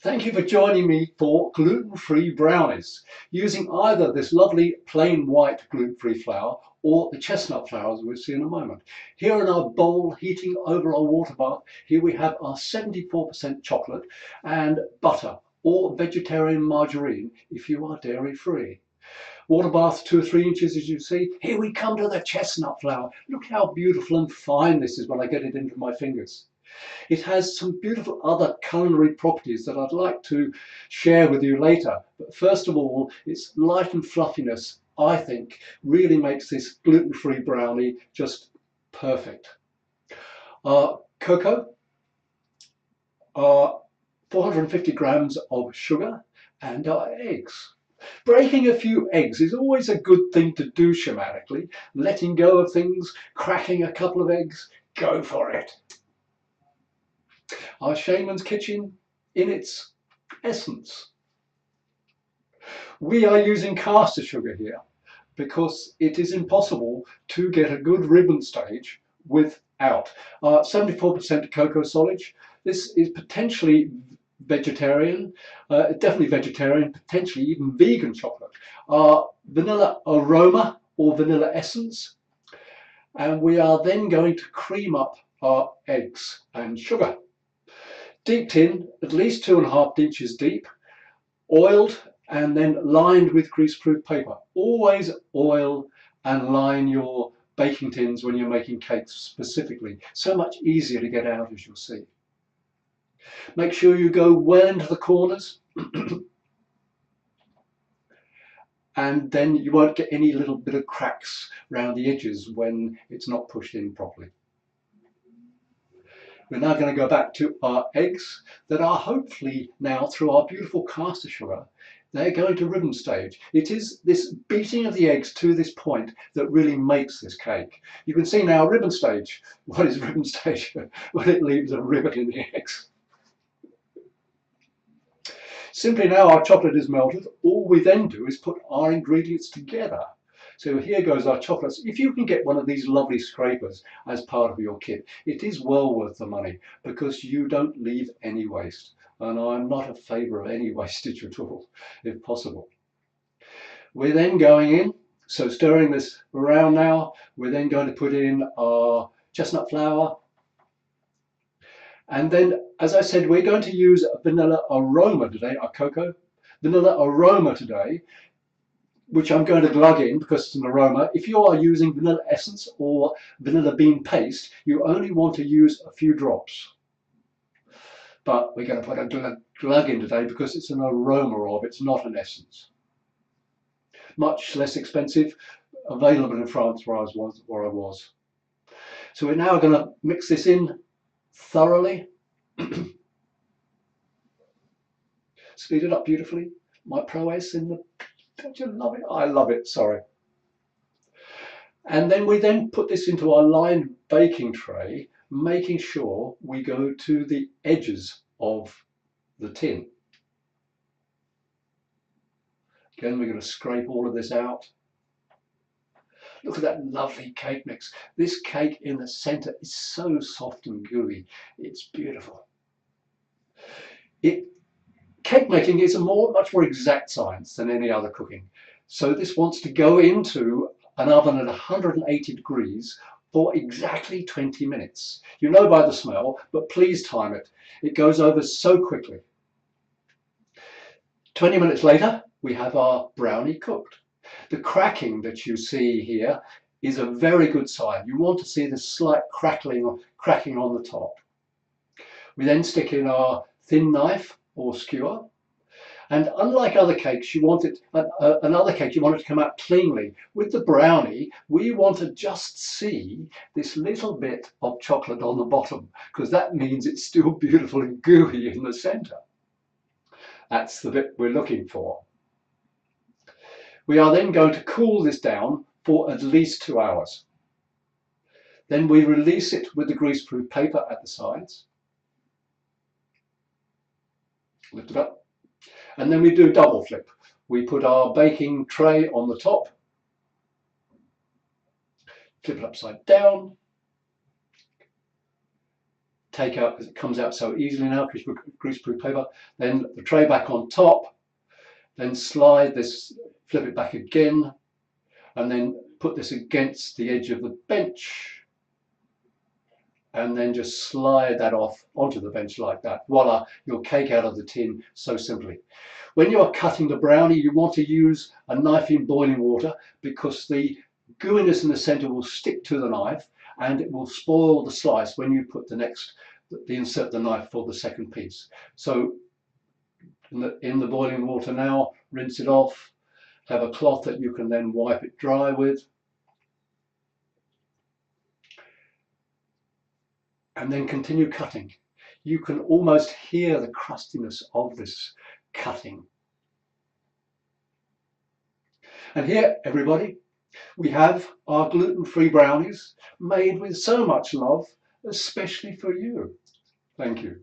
Thank you for joining me for gluten-free brownies using either this lovely plain white gluten-free flour or the chestnut flour as we'll see in a moment. Here in our bowl heating over our water bath, here we have our 74% chocolate and butter or vegetarian margarine if you are dairy-free. Water bath 2 or 3 inches as you see. Here we come to the chestnut flour. Look how beautiful and fine this is when I get it into my fingers. It has some beautiful other culinary properties that I'd like to share with you later. But first of all, its light and fluffiness, I think, really makes this gluten-free brownie just perfect. Cocoa, 450 grams of sugar, and our eggs. Breaking a few eggs is always a good thing to do schematically. Letting go of things, cracking a couple of eggs, go for it. Our shaman's kitchen in its essence. We are using caster sugar here because it is impossible to get a good ribbon stage without 74% cocoa solid. This is potentially vegetarian, definitely vegetarian, potentially even vegan chocolate. Vanilla aroma or vanilla essence, and we are then going to cream up our eggs and sugar. Deep tin, at least 2.5 inches deep, oiled and then lined with greaseproof paper. Always oil and line your baking tins when you're making cakes specifically. So much easier to get out, as you'll see. Make sure you go well into the corners and then you won't get any little bit of cracks around the edges when it's not pushed in properly. We're now going to go back to our eggs that are hopefully now, through our beautiful caster sugar, they're going to ribbon stage. It is this beating of the eggs to this point that really makes this cake. You can see now ribbon stage. What is ribbon stage? When it leaves a ribbon in the eggs. Simply now our chocolate is melted. All we then do is put our ingredients together. So here goes our chocolates. If you can get one of these lovely scrapers as part of your kit, it is well worth the money because you don't leave any waste. And I'm not a favour of any wastage at all, if possible. We're then going in, so stirring this around now, we're then going to put in our chestnut flour. And then, as I said, we're going to use a vanilla aroma today, our cocoa. Vanilla aroma today, which I'm going to glug in because it's an aroma. If you are using vanilla essence or vanilla bean paste, you only want to use a few drops. But we're going to put a glug in today because it's an aroma of, it's not an essence. Much less expensive, available in France where I was. So we're now going to mix this in thoroughly. Speed it up beautifully. My prowess in the... Don't you love it? I love it, sorry. And then we then put this into our lined baking tray, making sure we go to the edges of the tin. Again, we're going to scrape all of this out. Look at that lovely cake mix. This cake in the center is so soft and gooey. It's beautiful. Cake making is a much more exact science than any other cooking. So this wants to go into an oven at 180 degrees for exactly 20 minutes. You know by the smell, but please time it. It goes over so quickly. 20 minutes later, we have our brownie cooked. The cracking that you see here is a very good sign. You want to see the slight cracking on the top. We then stick in our thin knife or skewer. And unlike other cakes, you want it, another cake, you want it to come out cleanly. With the brownie, we want to just see this little bit of chocolate on the bottom, because that means it's still beautiful and gooey in the center. That's the bit we're looking for. We are then going to cool this down for at least 2 hours. Then we release it with the greaseproof paper at the sides. Lift it up. And then we do double flip. We put our baking tray on the top, flip it upside down, take out because it comes out so easily now, greaseproof paper. Then the tray back on top, then slide this, flip it back again, and then put this against the edge of the bench, and then just slide that off onto the bench like that. Voila, your cake out of the tin so simply. When you are cutting the brownie, you want to use a knife in boiling water because the gooiness in the center will stick to the knife and it will spoil the slice when you put insert the knife for the second piece. So in the boiling water now, rinse it off, have a cloth that you can then wipe it dry with, and then continue cutting. You can almost hear the crustiness of this cutting. And here, everybody, we have our gluten-free brownies made with so much love, especially for you. Thank you.